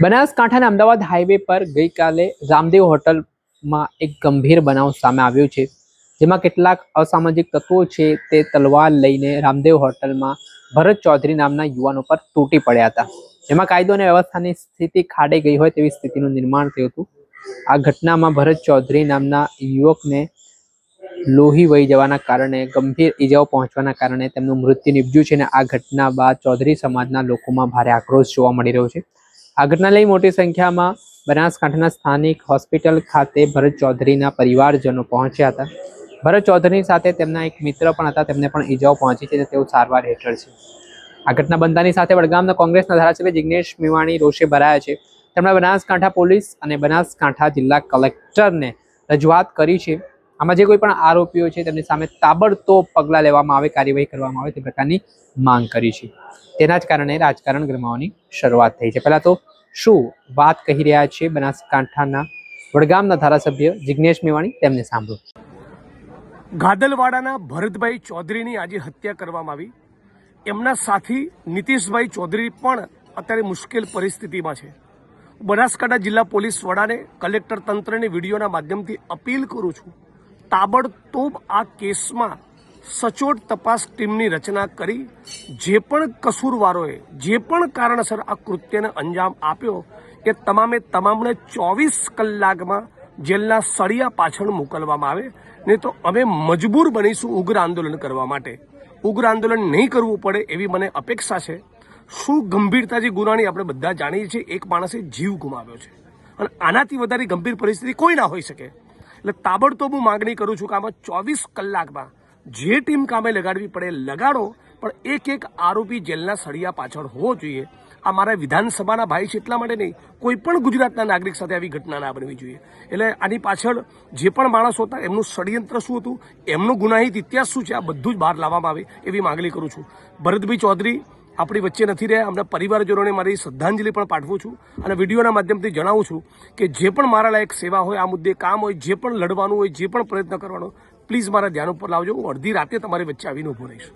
બનાસકાંઠાના અમદાવાદ હાઈવે પર ગઈકાલે રામદેવ હોટલમાં એક ગંભીર બનાવ સામે આવ્યો છે, જેમાં કેટલાક અસામાજિક તત્વો છે તે તલવાર લઈને રામદેવ હોટલમાં ભરત ચૌધરી નામના યુવાનો પર તૂટી પડ્યા હતા, જેમાં કાયદો અને વ્યવસ્થાની સ્થિતિ ખાડે ગઈ હોય તેવી સ્થિતિનું નિર્માણ થયું હતું। આ ઘટનામાં ભરત ચૌધરી નામના યુવકને લોહી વહી જવાના કારણે ગંભીર ઈજાઓ પહોંચવાના કારણે તેમનું મૃત્યુ નિપજ્યું છે અને આ ઘટના બાદ ચૌધરી સમાજના લોકોમાં ભારે આક્રોશ જોવા મળી રહ્યો છે। આ ઘટના લઈ મોટી સંખ્યામાં બનાસકાંઠાના સ્થાનિક હોસ્પિટલ ખાતે ભરત ચૌધરીના પરિવારજનો પહોંચ્યા હતા। ભરત ચૌધરી સાથે તેમના એક મિત્ર પણ હતા, તેમને પણ ઈજાઓ પહોંચી છે, તેઓ સારવાર હેઠળ છે। આ ઘટના બનતાની સાથે વડગામના કોંગ્રેસના ધારાસભ્ય જિગ્નેશ મેવાણી રોષે ભરાયા છે। તેમણે બનાસકાંઠા પોલીસ અને બનાસકાંઠા જિલ્લા કલેક્ટરને રજૂઆત કરી છે। આમાં જે કોઈ પણ આરોપીઓ છે તેમની સામે તાબડતોબ પગલાં લેવામાં આવે, કાર્યવાહી કરવામાં આવે તે પ્રકારની માંગ કરી છે। તેના જ કારણે રાજકારણ ગરમાવાની શરૂઆત થઈ છે। પહેલા તો શું વાત કહી રહ્યા છે બનાસકાંઠાના વડગામના ધારાસભ્ય જિગ્નેશ મેવાણી, તેમને સાંભળો। ગાદલવાડાના ભરતભાઈ ચૌધરીની આજે હત્યા કરવામાં આવી। એમના સાથી નીતિશભાઈ ચૌધરી પણ અત્યારે મુશ્કેલ પરિસ્થિતિમાં છે। બનાસકાંઠા જિલ્લા પોલીસ વડાને, કલેક્ટર તંત્રની વિડીયોના માધ્યમથી અપીલ કરું છું, તાબડતોબ આ કેસમાં સચોટ તપાસ ટીમની રચના કરી જે પણ કસૂરવારોએ જે પણ કારણસર આ કૃત્યને અંજામ આપ્યો એ તમામને 24 કલાકમાં જેલના સળિયા પાછળ મોકલવામાં આવે, નહીં તો અમે મજબૂર બનીશું ઉગ્ર આંદોલન કરવા માટે। ઉગ્ર આંદોલન નહીં કરવું પડે એવી મને અપેક્ષા છે। શું ગંભીરતાથી ગુનાની આપણે બધા જાણીએ છીએ, એક માણસે જીવ ગુમાવ્યો છે અને આનાથી વધારે ગંભીર પરિસ્થિતિ કોઈ ના હોઈ શકે। એટલે તાબડતોબ હું માગણી કરું છું કે આમાં 24 કલાકમાં જે ટીમ કામે લગાડવી પડે લગાડો, પણ એક આરોપી જેલના સળિયા પાછળ હોવો જોઈએ। આ મારા વિધાનસભાના ભાઈ છે એટલા માટે નહીં, કોઈ પણ ગુજરાતના નાગરિક સાથે આવી ઘટના ના બનવી જોઈએ। એટલે આની પાછળ જે પણ માણસો હતા એમનું ષડયંત્ર શું હતું, એમનો ગુનાહિત ઇતિહાસ શું છે, આ બધું જ બહાર લાવવામાં આવે એવી માગણી કરું છું। ભરતભાઈ ચૌધરી આપણી વચ્ચે નથી રહ્યા, અમને પરિવારજનોને મારી શ્રદ્ધાંજલિ પણ પાઠવું છું અને વિડીયોના માધ્યમથી જણાવું છું કે જે પણ મારા લાયક સેવા હોય, આ મુદ્દે કામ હોય, જે પણ લડવાનું હોય, જે પણ પ્રયત્ન કરવાનો, પ્લીઝ મારા ધ્યાન ઉપર લાવજો। હું અડધી રાતે તમારી વચ્ચે આવીને ઊભો રહીશ।